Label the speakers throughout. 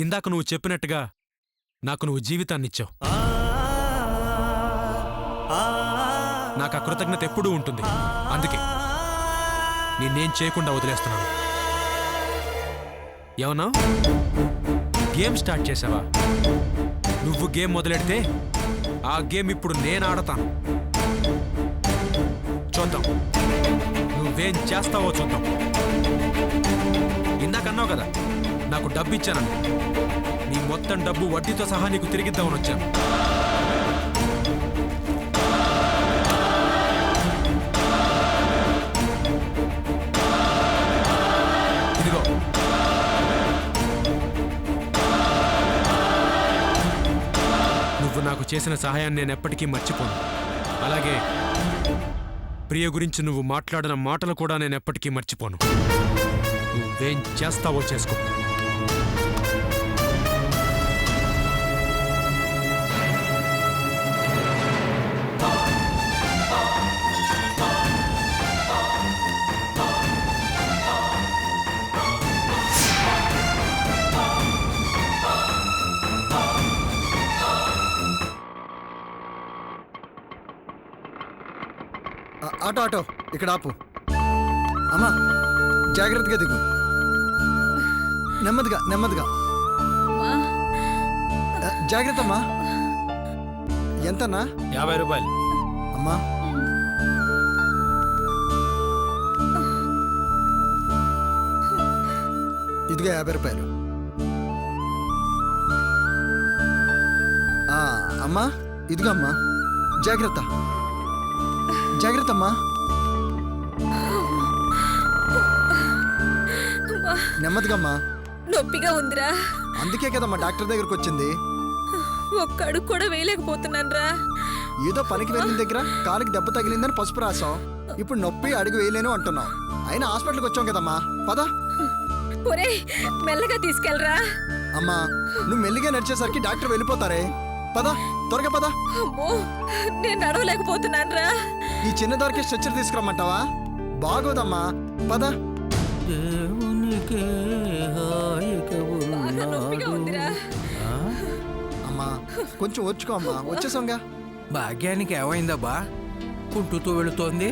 Speaker 1: ఇందాక నువ్వు చెప్పినట్టుగా నాకు నువ్వు జీవితాన్నిచ్చావు. నాకు ఆ కృతజ్ఞత ఎప్పుడూ ఉంటుంది. అందుకే నేనేం చేయకుండా వదిలేస్తున్నాను. ఏమన్నా గేమ్ స్టార్ట్ చేసావా? నువ్వు గేమ్ మొదలెడితే ఆ గేమ్ ఇప్పుడు నేను ఆడతాను. చూద్దాం నువ్వేం చేస్తావో చూద్దాం. ఇందాకన్నావు కదా నాకు డబ్బు ఇచ్చానని. నీ మొత్తం డబ్బు వడ్డీతో సహా నీకు తిరిగిద్దామని వచ్చాను. ఇదిగో నువ్వు నాకు చేసిన సహాయాన్ని నేను ఎప్పటికీ మర్చిపోను. అలాగే ప్రియ గురించి నువ్వు మాట్లాడిన మాటలు కూడా నేను ఎప్పటికీ మర్చిపోను. నువ్వేం చేస్తావో చేసుకో.
Speaker 2: ఆటో ఆటో ఇక్కడ ఆపు. అమ్మా జాగ్రత్తగా దిగు. నెమ్మదిగా నెమ్మదిగా. జాగ్రత్త అమ్మా. ఎంతన్నా?
Speaker 1: 50 రూపాయలు.
Speaker 2: అమ్మా ఇదిగా 50 రూపాయలు. అమ్మా ఇదిగా అమ్మా. జాగ్రత్త జాగ్రత్త అమ్మా. నెమ్మదిగా అమ్మా.
Speaker 3: నొప్పిగా ఉందిరా.
Speaker 2: అందుకే కదమ్మా డాక్టర్ దగ్గరకు వచ్చింది.
Speaker 3: ఒక్క అడుగు కూడా వేయలేకపోతున్నానురా.
Speaker 2: ఏదో పనికి వెళ్ళిన దగ్గర కాలికి దెబ్బ తగిలిందని పసుపు రాసాం. ఇప్పుడు నొప్పి అడుగు వేయలేను అంటున్నావు. అయినా హాస్పిటల్కి వచ్చాం కదమ్మా. పద.
Speaker 3: ఒరే మెల్లగా తీసుకెళ్ళరా.
Speaker 2: అమ్మా నువ్వు మెల్లిగా నడిచేసరికి డాక్టర్ వెళ్ళిపోతారే. పద త్వరగా పద.
Speaker 3: అమ్మో నేను నడవలేకపోతున్నానురా.
Speaker 2: ఈ చిన్న దారికి స్ట్రెచ్చర్ తీసుకురమ్మంటావా? బాగోదమ్మా. పద.
Speaker 3: బాగా నొప్పిగా ఉందిరా.
Speaker 2: అమ్మా కొంచెం వచ్చుకో అమ్మా. వచ్చేసాంగా.
Speaker 4: భాగ్యానికి ఏమైందబ్బా? కుంటుతూ వెళుతోంది.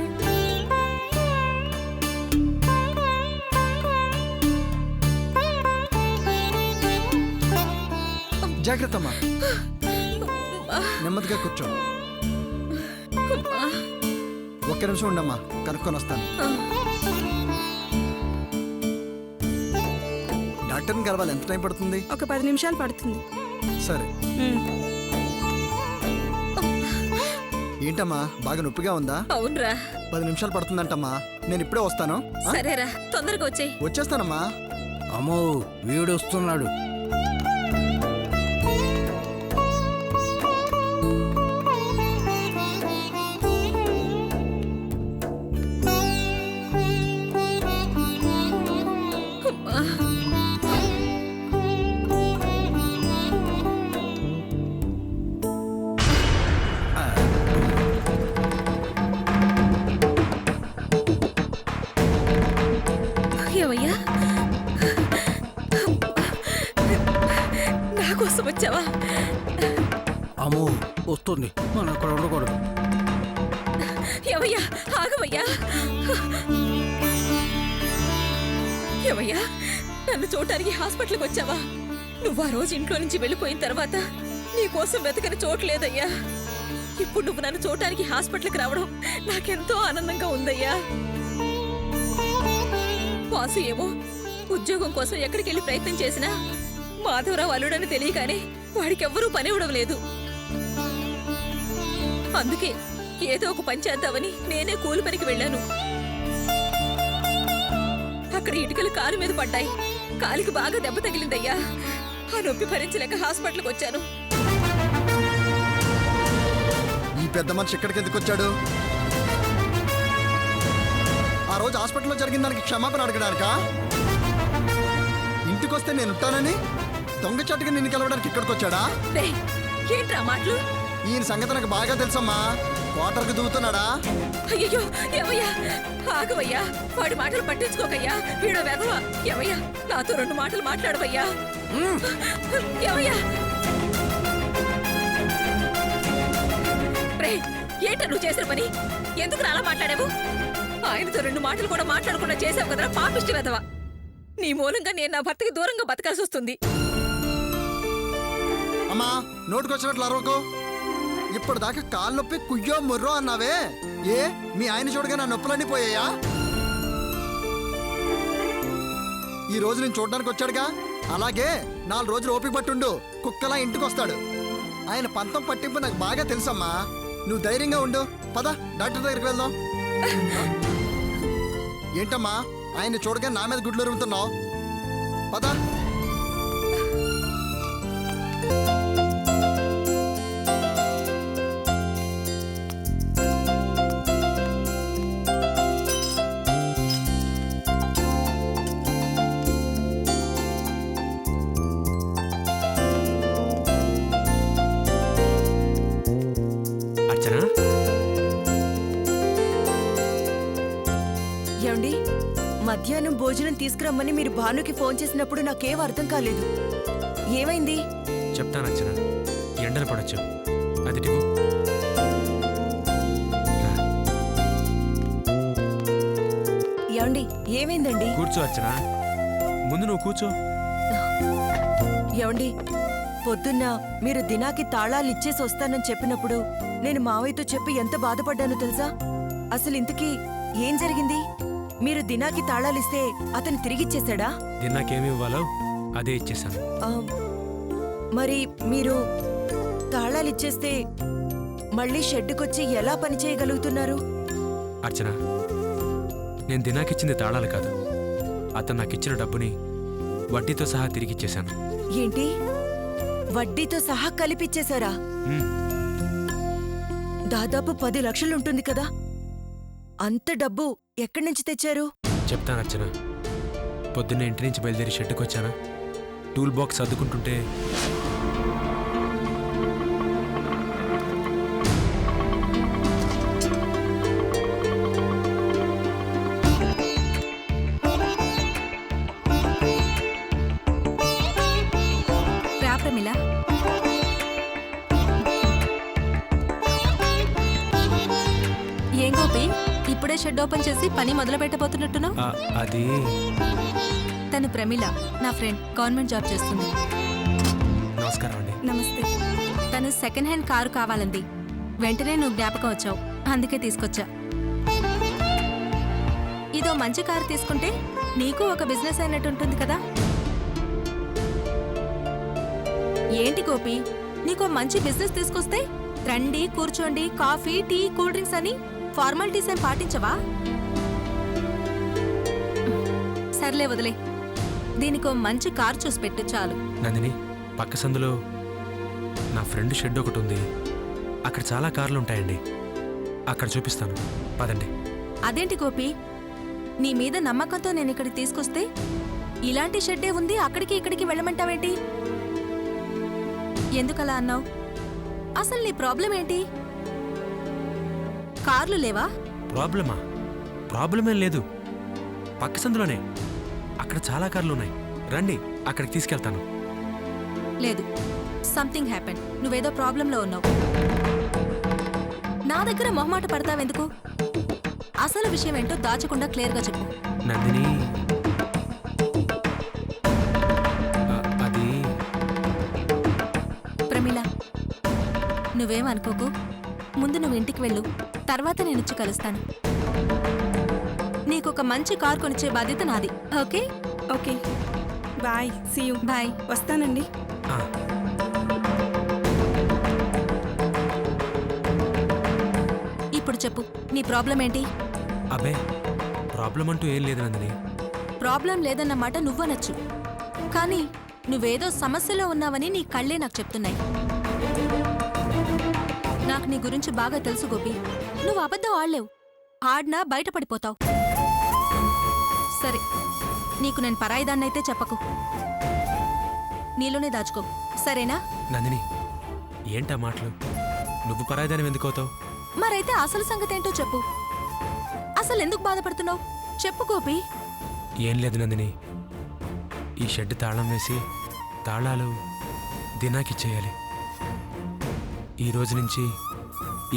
Speaker 2: జాగ్రత్త అమ్మా. నెమ్మదిగా కూర్చో. ఒక్క నిమిషం ఉండమ్మా, కనుక్కొని వస్తాను. డాక్టర్ని కలవాలి. ఎంత టైం పడుతుంది?
Speaker 3: ఒక 10 నిమిషాలు పడుతుంది.
Speaker 2: సరే. ఏంటమ్మా బాగా నొప్పిగా ఉందా?
Speaker 3: అవునరా.
Speaker 2: 10 నిమిషాలు పడుతుందంటమ్మా. నేను ఇప్పుడే వస్తాను.
Speaker 3: సరేరా తొందరగా వచ్చేయ్.
Speaker 2: వచ్చేస్తానమ్మా.
Speaker 4: అమ్మో వీడొస్తున్నాడు.
Speaker 3: ఏమయ్యా నా కోసం వచ్చావా?
Speaker 4: అమ్మో వస్తుంది. మనం అక్కడ ఉండకూడదు.
Speaker 3: ఏమయ్యా ఆగమయ్యా. ఏమయ్యా నన్ను చూడటానికి హాస్పిటల్కి వచ్చావా? నువ్వు ఆ రోజు ఇంట్లో నుంచి వెళ్ళిపోయిన తర్వాత నీ కోసం వెతకని చోటు లేదయ్యా. ఇప్పుడు నువ్వు నన్ను చూడటానికి హాస్పిటల్కి రావడం నాకెంతో ఆనందంగా ఉందయ్యా. వాసు ఏమో ఉద్యోగం కోసం ఎక్కడికి వెళ్ళి ప్రయత్నం చేసినా మాధవరావు అల్లుడని తెలియగానే వాడికెవ్వరూ పని ఇవ్వడం లేదు. అందుకే ఏదో ఒక పని చేద్దామని నేనే కూలి పనికి వెళ్ళాను. అక్కడ ఇటుకలు కాలు మీద పడ్డాయి. కాలికి బాగా దెబ్బ తగిలిందయ్యా. ఆ నొప్పి భరించలేక హాస్పిటల్కి వచ్చాను.
Speaker 2: ఈ పెద్ద మనిషి ఇక్కడికి ఎందుకు వచ్చాడు? ఆ రోజు హాస్పిటల్లో జరిగిన దానికి క్షమాపణ అడగడానికా? ఇంటికొస్తే నేను ఉంటానని దొంగచాటుగా నిన్ను కలవడానికి ఇక్కడికి వచ్చాడా?
Speaker 3: ఏంట్రా మాటలు?
Speaker 2: ఈయన సంగతి నాకు బాగా తెలుసమ్మా. వాటర్కి దూకుతున్నాడా?
Speaker 3: అయ్యో ఏమయ్యా ఆగవయ్యా, వాడి మాటలు పట్టించుకోకయ్యా, వీడు వెధవ. ఏమయ్యా నాతో 2 మాటలు మాట్లాడవయ్యా. ఏమయ్యా రే, ఏంట నువ్వు చేసిన పని? ఎందుకు అలా మాట్లాడావు? ఆయనతో 2 మాటలు కూడా మాట్లాడకుండా చేసావు కదరా పాపిష్టి వెధవ. నీ మూలంగా నేను నా భర్తకి దూరంగా బతకాల్సి వస్తుంది.
Speaker 2: అమ్మా నోటుకొచ్చినట్లు అరవకు. ఇప్పటిదాకా కాళ్ళు నొప్పి కుయ్యో ముర్రో అన్నావే, ఏ మీ ఆయన చూడగా నా నొప్పులన్నీ పోయాయా? ఈ రోజు నేను చూడడానికి వచ్చాడుగా, అలాగే 4 రోజులు ఓపిక పట్టుండు, కుక్కలా ఇంటికి వస్తాడు. ఆయన పంతం పట్టింపు నాకు బాగా తెలుసమ్మా. నువ్వు ధైర్యంగా ఉండు. పద డాక్టర్ దగ్గరికి వెళ్దాం. ఏంటమ్మా ఆయన చూడగా నా మీద గుడ్లు రుముతున్నావు? పద.
Speaker 1: అర్చన,
Speaker 5: ఏమండి, మధ్యాహ్నం భోజనం తీసుకురమ్మని మీరు భానుకి ఫోన్ చేసినప్పుడు నాకేం అర్థం కాలేదు. ఏమైంది?
Speaker 1: చెప్తాను అర్చన. ఎండలు పడొచ్చు, అది టివ్వు. రా,
Speaker 5: ఏమండి ఏమైందండి?
Speaker 1: కూర్చో అర్చన, ముందు నువ్వు కూర్చో.
Speaker 5: ఏమండి, పొద్దున్న మీరు దినాకి తాళాలు ఇచ్చేసి వస్తానని చెప్పినప్పుడు నేను మావయ్యతో చెప్పి ఎంత బాధపడ్డానో తెలుసా? అసలు ఇంతకీ ఏం జరిగింది? మీరు దినాకి తాళాలిస్తే అతను తిరిగిచ్చేశాడా?
Speaker 1: నాకేమి ఇవ్వాలో అదే ఇచ్చేసాను.
Speaker 5: ఆ, మరి మీరు తాళాలిచ్చేస్తే మళ్ళీ షెడ్డుకొచ్చి ఎలా పని చేయగలుగుతున్నారు?
Speaker 1: అర్చన, నేను దినాకిచ్చింది తాళాలు కాదు, అతను నాకిచ్చిన డబ్బుని వడ్డీతో సహా తిరిగిచ్చేశాను.
Speaker 5: ఏంటి, వడ్డీతో సహా కలిపిచ్చేశారా?
Speaker 1: ఉమ్,
Speaker 5: దాదాపు 10 లక్షలుంటుంది కదా. అంత డబ్బు ఎక్కడి నుంచి తెచ్చారు?
Speaker 1: చెప్తాను అర్చన. పొద్దున్నే ఇంటి నుంచి బయలుదేరి షెడ్డుకి వచ్చానా, టూల్ బాక్స్ సర్దుకుంటుంటే
Speaker 6: ప్రమిళ, ఏం గోపి ఇప్పుడే షెడ్ ఓపెన్ చేసి పని మొదలు పెట్టబోతున్నట్టున్నావు?
Speaker 1: అది
Speaker 6: తను ప్రమిళ, నా ఫ్రెండ్, గవర్నమెంట్ జాబ్ చేస్తుంది.
Speaker 1: నమస్కారం అండి.
Speaker 6: నమస్తే. తను సెకండ్ హ్యాండ్ కారు కావాలంది. వెంటనే నువ్వు జ్ఞాపకం వచ్చావు, అందుకే తీసుకొచ్చా. ఇదో మంచి కారు తీసుకుంటే నీకు ఒక బిజినెస్ అయినట్టు ఉంటుంది కదా. ఏంటి గోపి, నీకో మంచి బిజినెస్ తీసుకొస్తే రండి కూర్చోండి, కాఫీ టీ కూల్ డ్రింక్స్ అని ఫార్మాలిటీస్ ఏం పాటించవా? సర్లే వదిలే, దీనికో మంచి కార్ చూసి పెట్టు చాలు.
Speaker 1: నందిని, పక్క సందులో నా ఫ్రెండ్ షెడ్ ఒకటి ఉంది, అక్కడ చాలా కార్లు ఉంటాయండి, అక్కడ చూపిస్తాను, పదండి.
Speaker 6: అదేంటి గోపి, నీ మీద నమ్మకంతో నేను ఇక్కడికి తీసుకొస్తే ఇలాంటి షెడ్డే ఉంది అక్కడికి ఇక్కడికి వెళ్ళమంటావేంటి? ఎందుకలా అన్నావు? అసలు నీ ప్రాబ్లం ఏంటి? కార్లు లేవా?
Speaker 1: ప్రాబ్లమా? ప్రాబ్లమేం లేదు, పక్క సందులోనే, అక్కడ చాలా కార్లు ఉన్నాయి, రండి అక్కడికి తీసుకెళ్తాను.
Speaker 6: లేదు, సంథింగ్ హ్యాపెన్. నువ్వేదో ప్రాబ్లంలో ఉన్నావు. నా దగ్గర మొహమాట పడతావెందుకు? అసలు విషయం ఏంటో దాచకుండా క్లియర్గా చెప్పు.
Speaker 1: నందిని, అది
Speaker 6: ప్రమిళ, నువ్వేమనుకోకు. ముందు నువ్వు ఇంటికి వెళ్ళు, తర్వాత నేను వచ్చి కలుస్తాను. నీకొక మంచి కార్ కొనిచ్చే బాధ్యత నాది. Okay?
Speaker 7: Okay, bye, see you.
Speaker 6: Bye.
Speaker 7: వస్తానండి.
Speaker 1: ఆ,
Speaker 6: ఇప్పుడు చెప్పు, నీ ప్రాబ్లం ఏంటి?
Speaker 1: అబ్బే, ప్రాబ్లం అంటూ ఏం లేదు నందిని.
Speaker 6: ప్రాబ్లం లేదన్నమాట నువ్వనొచ్చు, కానీ నువ్వేదో సమస్యలో ఉన్నావని నీ కళ్ళే నాకు చెప్తున్నాయి. నాకు నీ గురించి బాగా తెలుసు గోపి. నువ్వు అబద్ధం ఆడలేవు, ఆడినా బయటపడిపోతావు. సరే, నీకు నేను పరాయిదాన్నైతే చెప్పకు, నీలోనే దాచుకో, సరేనా?
Speaker 1: నందిని, ఏంటా మాటలు? నువ్వు పరాయిదాని ఎందుకు అవుతావు?
Speaker 6: మరైతే అసలు సంగతి ఏంటో చెప్పు. అసలు ఎందుకు బాధపడుతున్నావు చెప్పు గోపి.
Speaker 1: ఏం లేదు నందిని, ఈ షెడ్ తాళం వేసి తాళాలు దినాకిచ్చేయాలి. ఈ రోజు నుంచి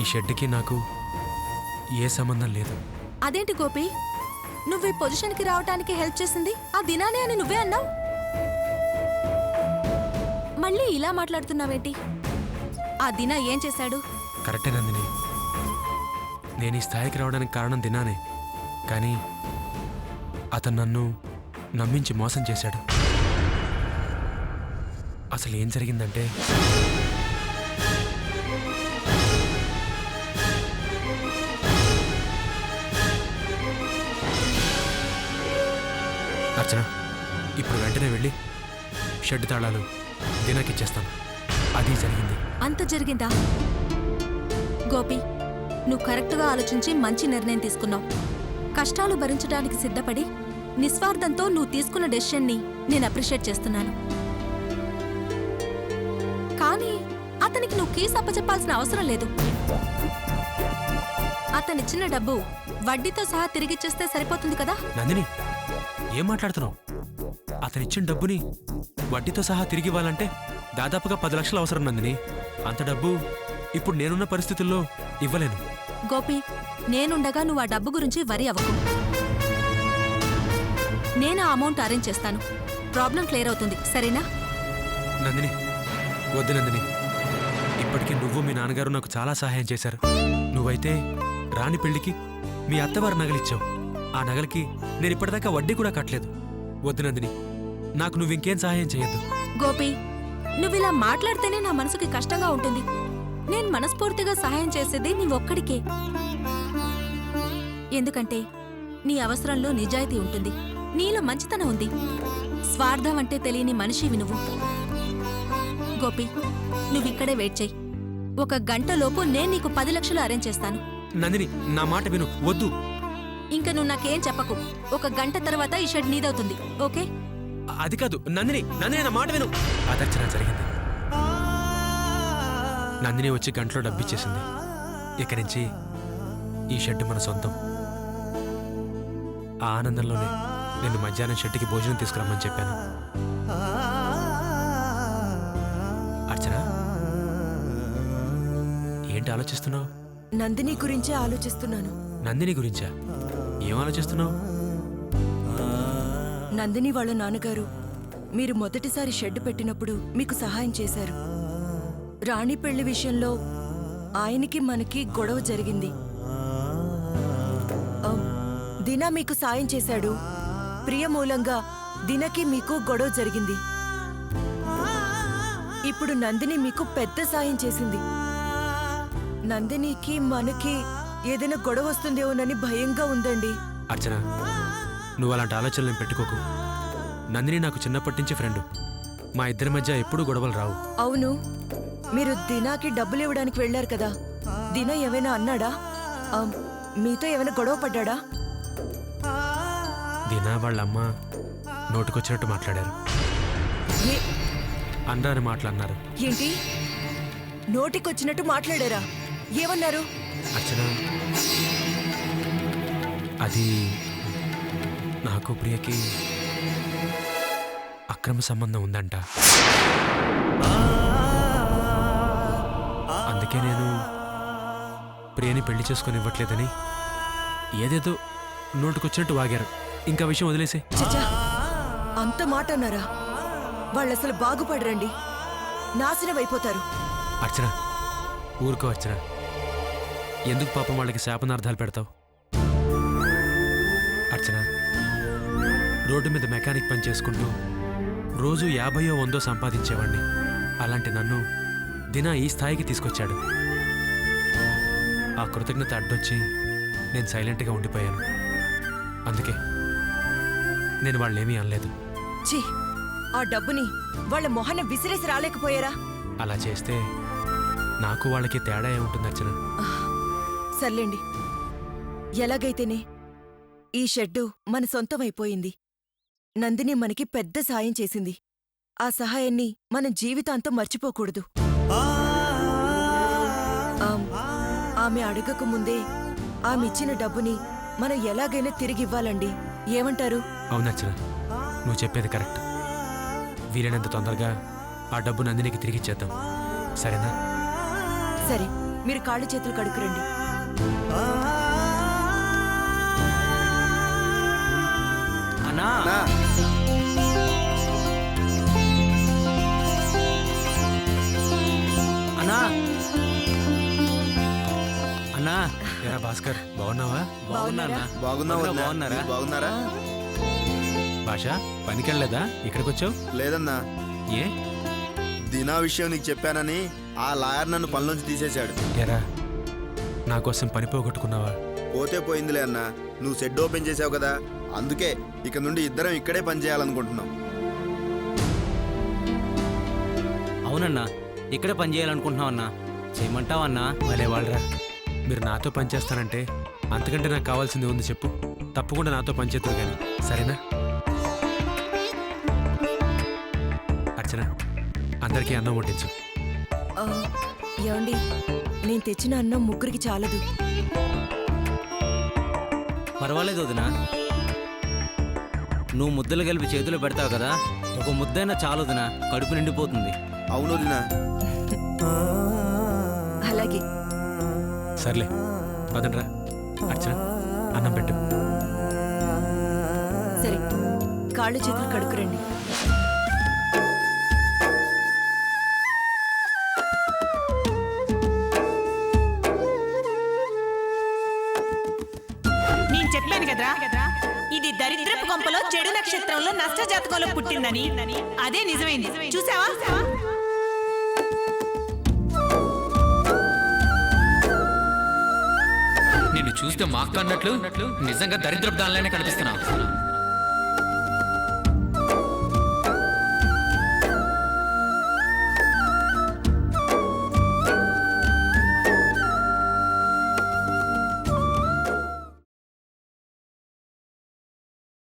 Speaker 1: ఈ షెడ్కి నాకు ఏ సంబంధం లేదు.
Speaker 6: అదేంటి గోపి, నువ్వు ఈ పొజిషన్కి రావటానికి హెల్ప్ చేసింది ఆ దినానే అని నువ్వే అన్నావు. మళ్ళీ ఇలా మాట్లాడుతున్నావేంటి? ఆ దినా ఏం చేశాడు?
Speaker 1: కరెక్టే నందిని, నేను ఈ స్థాయికి రావడానికి కారణం దినానే. కానీ అతను నన్ను నమ్మించి మోసం చేశాడు. అసలు ఏం జరిగిందంటే, అర్చన, ఇప్పుడు వెంటనే వెళ్ళి షెడ్ తాళాలు దినాకిచ్చేస్తాను. అది జరిగింది.
Speaker 6: అంత జరిగిందా? గోపి, నువ్వు కరెక్ట్గా ఆలోచించి మంచి నిర్ణయం తీసుకున్నావు. కష్టాలు భరించడానికి సిద్ధపడి నిస్వార్థంతో నువ్వు తీసుకున్న డెసిషన్ని నేను అప్రిషియేట్ చేస్తున్నాను. కానీ అతనికి నువ్వు కీస్ అప్పచెప్పాల్సిన అవసరం లేదు. అతనిచ్చిన డబ్బు వడ్డీతో సహా తిరిగిచ్చేస్తే సరిపోతుంది కదా.
Speaker 1: నందిని, ఏం మాట్లాడుతున్నావు? అతనిచ్చిన డబ్బుని వడ్డీతో సహా తిరిగి ఇవ్వాలంటే దాదాపుగా 10 లక్షలు అవసరం నందిని. అంత డబ్బు ఇప్పుడు నేనున్న పరిస్థితుల్లో ఇవ్వలేను.
Speaker 6: గోపి, నేనుండగా నువ్వు ఆ డబ్బు గురించి వరి అవ్వకు. నేను ఆ అమౌంట్ అరేంజ్ చేస్తాను. ప్రాబ్లం క్లియర్ అవుతుంది, సరేనా?
Speaker 1: నందిని, వద్దు నందిని. ఇప్పటికీ నువ్వు మీ నాన్నగారు నాకు చాలా సహాయం చేశారు. నువ్వైతే రాణి పెళ్లికి మీ అత్తవారు నగలిచ్చావు. ఆ నగలకి నేను ఇప్పటిదాకా వడ్డీ కూడా కట్టలేదు. వద్దు నందిని, నాకు నువ్వింకేం సహాయం చేయొద్దు.
Speaker 6: గోపి, నువ్విలా మాట్లాడితేనే నా మనసుకి కష్టంగా ఉంటుంది. నేను మనస్ఫూర్తిగా సహాయం చేసేది నీ ఒక్కడికే. ఎందుకంటే నీ అవసరంలో నిజాయితీ ఉంటుంది, నీలో మంచితనం ఉంది. స్వార్థం అంటే తెలియని మనిషివి నువ్వు. గోపి, నువ్విక్కడే వెయిట్ చెయ్యి. 1 గంటలోపు నేను నీకు 10 లక్షలు అరేంజ్ చేస్తాను.
Speaker 1: నందిని, నా మాట విను. వద్దు.
Speaker 6: ఇంక నువ్వు నాకేం చెప్పకు. 1 గంట తర్వాత ఈ షెడ్ నీదవుతుంది, ఓకే?
Speaker 1: అది కాదు నందిని, నందిని నా మాట విను. అదర్చన జరిగింది. నందిని వచ్చి గంటలో డబ్బిచ్చేసింది. ఇక్కడి నుంచి ఈ షెడ్ మన సొంతం. ఆ ఆనందంలోనే నేను మధ్యాహ్నం షెడ్కి భోజనం తీసుకురమ్మని చెప్పాను. అర్చన, ఏంటి ఆలోచిస్తున్నావు?
Speaker 5: నందిని గురించే ఆలోచిస్తున్నాను.
Speaker 1: నందిని గురించా? ఏం ఆలోచిస్తున్నావు?
Speaker 5: నందిని వాళ్ళ నాన్నగారు మీరు మొదటిసారి షెడ్ పెట్టినప్పుడు మీకు సహాయం చేశారు. రాణి పెళ్లి విషయంలో ఆయనకి మనకి గొడవ జరిగింది. దినా మీకు సాయం చేశాడు. ప్రియ మూలంగా దినకి మీకు గొడవ జరిగింది. ఇప్పుడు నందిని మీకు పెద్ద సాయం చేసింది. నందినికి మనకి ఏదైనా గొడవ వస్తుందేమోనని భయంగా ఉందండి.
Speaker 1: అర్చన, నువ్వు అలాంటి ఆలోచనలు పెట్టుకోకు. నందిని నాకు చిన్నప్పటి నుంచి ఫ్రెండ్. మా ఇద్దరి మధ్య ఎప్పుడూ గొడవలు రావు.
Speaker 5: అవును, మీరు దినాకి డబ్బులు ఇవ్వడానికి వెళ్లారు కదా, దినా ఏమైనా అన్నాడా? మీతో ఏమైనా గొడవ పడ్డాడా?
Speaker 1: దినా వాళ్ళ అమ్మ నోటికొచ్చినట్టు మాట్లాడారు. అన్నారని మాట్లాడినారు.
Speaker 5: ఏంటి, నోటికొచ్చినట్టు మాట్లాడారా? ఏమన్నారు?
Speaker 1: అర్చన, అది నాకు ప్రియకి అక్రమ సంబంధం ఉందంట. అందుకే నేను ప్రియని పెళ్లి చేసుకొని ఇవ్వట్లేదని ఏదేదో నోటుకొచ్చినట్టు వాగారు. ఇంకా విషయం వదిలేసి.
Speaker 5: చచ్చా, అంత మాట అన్నారా? వాళ్ళసలు బాగుపడరండి, నాశనం అయిపోతారు.
Speaker 1: అర్చన, ఊరుకో అర్చన. ఎందుకు పాపం వాళ్ళకి శాపనార్థాలు పెడతావు? అర్చన, రోడ్డు మీద మెకానిక్ పని చేసుకుంటూ రోజు 50 or 100 సంపాదించేవాడిని. అలాంటి నన్ను దినా ఈ స్థాయికి తీసుకొచ్చాడు. ఆ కృతజ్ఞత అడ్డొచ్చి నేను సైలెంట్గా ఉండిపోయాను. అందుకే నేను వాళ్ళేమీ అనలేదు.
Speaker 5: ఛీ, ఆ డబ్బుని వాళ్ళ మొహన విసిరేసి రాలేకపోయారా?
Speaker 1: అలా చేస్తే నాకు వాళ్ళకి తేడా ఏముంటుంది అర్చన?
Speaker 5: సర్లేండి, ఎలాగైతేనే ఈ షెడ్డు మన సొంతమైపోయింది. నందిని మనకి పెద్ద సాయం చేసింది. ఆ సహాయాన్ని మనం జీవితాంతం మర్చిపోకూడదు. ఆమె అడగక ముందే ఆమె ఇచ్చిన డబ్బుని మనం ఎలాగైనా తిరిగి ఇవ్వాలండి. ఏమంటారు?
Speaker 1: అవును అర్చన, నువ్వు చెప్పేది కరెక్ట్. వీలైనంత తొందరగా ఆ డబ్బు నందినికి తిరిగి ఇచ్చేద్దాం, సరేనా?
Speaker 5: సరే, మీరు కాళ్ళు చేతులు కడుక్కురండి.
Speaker 4: అన్నా అన్నా అన్నా
Speaker 1: ఎరా భాస్కర్, బాగున్నావా?
Speaker 4: బాగున్నారా?
Speaker 2: బాగున్నారా? బాగున్నారా?
Speaker 1: భాష, పనికెళ్ళలేదా? ఇక్కడికి వచ్చావు?
Speaker 2: లేదన్నా,
Speaker 1: ఏ?
Speaker 2: దినా విషయం నీకు చెప్పానని ఆ లాయర్ నన్ను పనిలోంచి తీసేశాడు.
Speaker 1: ఎరా, నా కోసం పని పోగొట్టుకున్నావా?
Speaker 2: పోతే పోయిందిలే అన్నా, నువ్వు షెడ్ ఓపెన్ చేసావు కదా, అందుకే ఇక నుండి ఇద్దరం ఇక్కడే పని చేయాలనుకుంటున్నాం.
Speaker 4: అవునన్నా, ఇక్కడే పని చేయాలనుకుంటున్నావన్నా. చేయమంటావన్నా?
Speaker 1: భలే వాళ్ళరా, మీరు నాతో పనిచేస్తానంటే అంతకంటే నాకు కావాల్సింది ఉంది చెప్పు. తప్పకుండా నాతో పనిచేద్దరు కానీ, సరేనా? అర్చన, అందరికీ అన్నం వడ్డించు.
Speaker 5: ఏమండి, నేను తెచ్చిన అన్నం ముగ్గురికి చాలదు.
Speaker 4: పర్వాలేదు వదినా, నువ్వు ముద్దలు కలిపి చేతిలో పెడతావు కదా, ఒక ముద్దైనా చాలు వదినా, కడుపు నిండిపోతుంది.
Speaker 2: అవును వదినా.
Speaker 5: అలాగే.
Speaker 1: సర్లే, పదండ్రా. అర్చన, అన్నం పెట్టు.
Speaker 5: సరే, కాళ్ళు చేతులు కడుక్కురండి.
Speaker 8: నేను చెప్పాను కదరా, ఇది దరిద్రపు కొంపలో చెడు నక్షత్రంలో నష్ట జాతకంలో పుట్టిందని. అదే నిజమైంది, చూసావా?
Speaker 9: నిన్ను చూస్తే మాకు అన్నట్లు నిజంగా దరిద్రపు దానిలోనే కనిపిస్తున్నావు.